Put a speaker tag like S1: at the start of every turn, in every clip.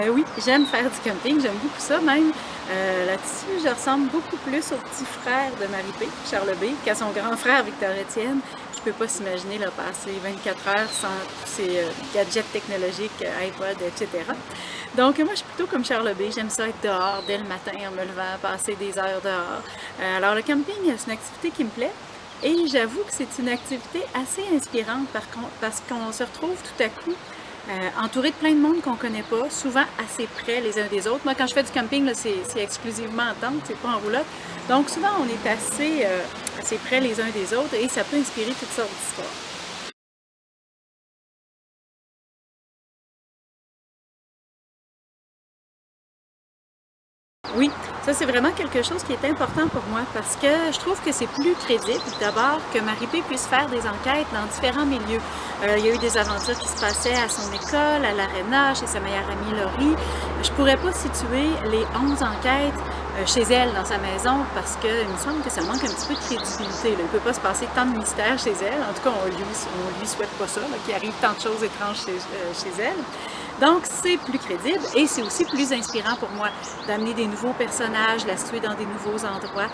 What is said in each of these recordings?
S1: Oui, j'aime faire du camping, j'aime beaucoup ça même. Là-dessus, je ressemble beaucoup plus au petit frère de Marie-P, Charles B, qu'à son grand frère Victor-Étienne, qui peut pas s'imaginer là, passer 24 heures sans tous ces gadgets technologiques, iPod, etc. Donc moi, je suis plutôt comme Charles B, j'aime ça être dehors dès le matin en me levant, passer des heures dehors. Alors le camping, c'est une activité qui me plaît. Et j'avoue que c'est une activité assez inspirante parce qu'on se retrouve tout à coup entouré de plein de monde qu'on connaît pas, souvent assez près les uns des autres. Moi, quand je fais du camping, là, c'est exclusivement en tente, c'est pas en roulotte. Donc souvent, on est assez près les uns des autres et ça peut inspirer toutes sortes d'histoires. Oui, ça c'est vraiment quelque chose qui est important pour moi parce que je trouve que c'est plus crédible d'abord que Marie-P puisse faire des enquêtes dans différents milieux. Il y a eu des aventures qui se passaient à son école, à l'aréna, chez sa meilleure amie Laurie. Je pourrais pas situer les 11 enquêtes chez elle, dans sa maison, parce qu'il me semble que ça manque un petit peu de crédibilité. Là. Il ne peut pas se passer tant de mystères chez elle. En tout cas, on lui souhaite pas ça, qu'il arrive tant de choses étranges chez elle. Donc, c'est plus crédible et c'est aussi plus inspirant pour moi d'amener des nouveaux personnages, la situer dans des nouveaux endroits.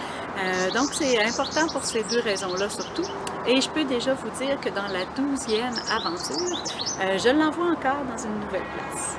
S1: Donc, c'est important pour ces deux raisons-là surtout. Et je peux déjà vous dire que dans la 12e aventure, je l'envoie encore dans une nouvelle place.